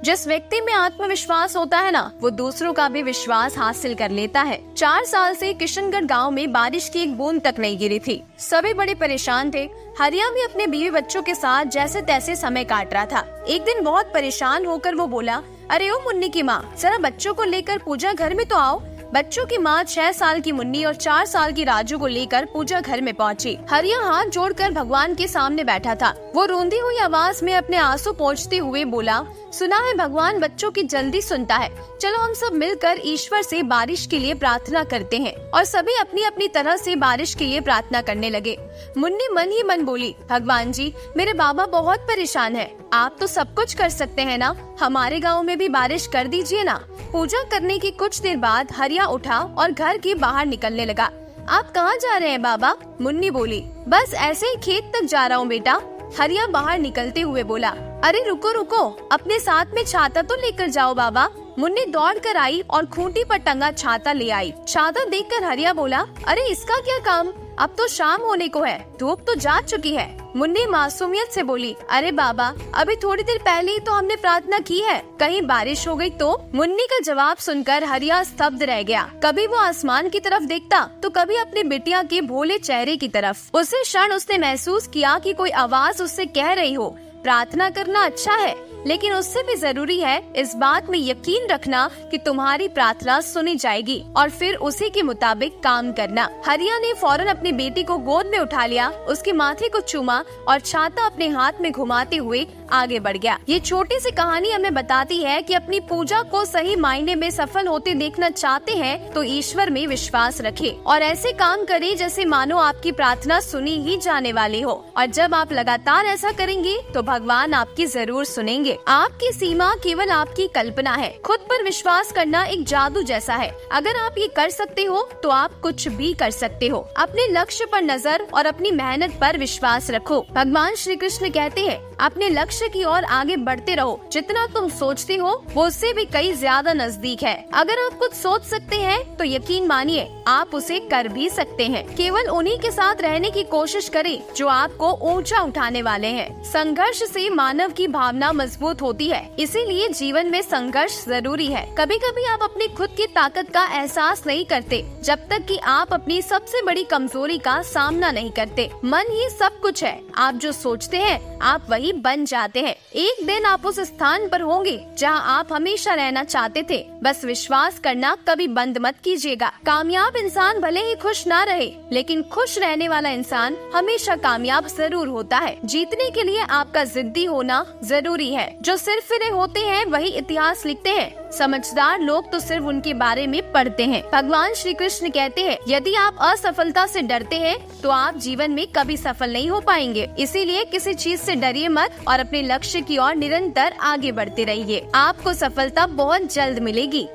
जिस व्यक्ति में आत्मविश्वास होता है ना, वो दूसरों का भी विश्वास हासिल कर लेता है। 4 साल से किशनगढ़ गांव में बारिश की एक बूंद तक नहीं गिरी थी। सभी बड़े परेशान थे। हरिया भी अपने बीवी बच्चों के साथ जैसे तैसे समय काट रहा था। एक दिन बहुत परेशान होकर वो बोला, अरे ओ मुन्नी की माँ, जरा बच्चों को लेकर पूजा घर में तो आओ। बच्चों की माँ 6 साल की मुन्नी और 4 साल की राजू को लेकर पूजा घर में पहुंची। हरिया हाथ जोड़कर भगवान के सामने बैठा था। वो रोंदी हुई आवाज में अपने आंसू पोंछते हुए बोला, सुना है भगवान बच्चों की जल्दी सुनता है। चलो हम सब मिलकर ईश्वर से बारिश के लिए प्रार्थना करते हैं। और सभी अपनी अपनी तरह से बारिश के लिए प्रार्थना करने लगे। मुन्नी मन ही मन बोली, भगवान जी, मेरे बाबा बहुत परेशान है। आप तो सब कुछ कर सकते हैं ना, हमारे गाँव में भी बारिश कर दीजिए ना। पूजा करने की कुछ देर बाद हरिया उठा और घर के बाहर निकलने लगा। आप कहाँ जा रहे हैं बाबा? मुन्नी बोली, बस ऐसे ही खेत तक जा रहा हूँ बेटा। हरिया बाहर निकलते हुए बोला, अरे रुको रुको, अपने साथ में छाता तो लेकर जाओ बाबा। मुन्नी दौड़ कर आई और खूंटी पर टंगा छाता ले आई। छाता देखकर हरिया बोला, अरे इसका क्या काम, अब तो शाम होने को है, धूप तो जा चुकी है। मुन्नी मासूमियत से बोली, अरे बाबा, अभी थोड़ी देर पहले ही तो हमने प्रार्थना की है, कहीं बारिश हो गई तो? मुन्नी का जवाब सुनकर हरिया स्तब्ध रह गया। कभी वो आसमान की तरफ देखता तो कभी अपनी बिटिया के भोले चेहरे की तरफ। उसी क्षण उसने महसूस किया कि कोई आवाज उससे कह रही हो, प्रार्थना करना अच्छा है, लेकिन उससे भी जरूरी है इस बात में यकीन रखना कि तुम्हारी प्रार्थना सुनी जाएगी और फिर उसी के मुताबिक काम करना। हरिया ने फौरन अपनी बेटी को गोद में उठा लिया, उसके माथे को चूमा और छाता अपने हाथ में घुमाते हुए आगे बढ़ गया। ये छोटी सी कहानी हमें बताती है कि अपनी पूजा को सही मायने में सफल होते देखना चाहते हैं तो ईश्वर में विश्वास रखें और ऐसे काम करें जैसे मानो आपकी प्रार्थना सुनी ही जाने वाली हो। और जब आप लगातार ऐसा करेंगे तो भगवान आपकी जरूर सुनेंगे। आपकी सीमा केवल आपकी कल्पना है। खुद पर विश्वास करना एक जादू जैसा है। अगर आप ये कर सकते हो तो आप कुछ भी कर सकते हो। अपने लक्ष्य पर नजर और अपनी मेहनत पर विश्वास रखो। भगवान श्री कृष्ण कहते हैं, अपने लक्ष्य की ओर आगे बढ़ते रहो। जितना तुम सोचते हो वो उससे भी कई ज्यादा नजदीक है। अगर आप कुछ सोच सकते हैं तो यकीन मानिए आप उसे कर भी सकते हैं। केवल उन्हीं के साथ रहने की कोशिश करें जो आपको ऊंचा उठाने वाले हैं। संघर्ष से मानव की भावना मजबूत होती है, इसीलिए जीवन में संघर्ष जरूरी है। कभी कभी आप अपनी खुद की ताकत का एहसास नहीं करते जब तक कि आप अपनी सबसे बड़ी कमजोरी का सामना नहीं करते। मन ही सब कुछ है। आप जो सोचते हैं आप वही बन जाते हैं। एक दिन आप उस स्थान पर होंगे जहां आप हमेशा रहना चाहते थे। बस विश्वास करना कभी बंद मत कीजिएगा। कामयाब इंसान भले ही खुश ना रहे, लेकिन खुश रहने वाला इंसान हमेशा कामयाब जरूर होता है। जीतने के लिए आपका जिद्दी होना जरूरी है। जो सिर्फ फिरे होते हैं वही इतिहास लिखते हैं। समझदार लोग तो सिर्फ उनके बारे में पढ़ते हैं। भगवान श्री कृष्ण कहते हैं, यदि आप असफलता से डरते हैं तो आप जीवन में कभी सफल नहीं हो पाएंगे। इसीलिए किसी चीज से डरिए मत और अपने लक्ष्य की ओर निरंतर आगे बढ़ते रहिए। आपको सफलता बहुत जल्द मिलेगी।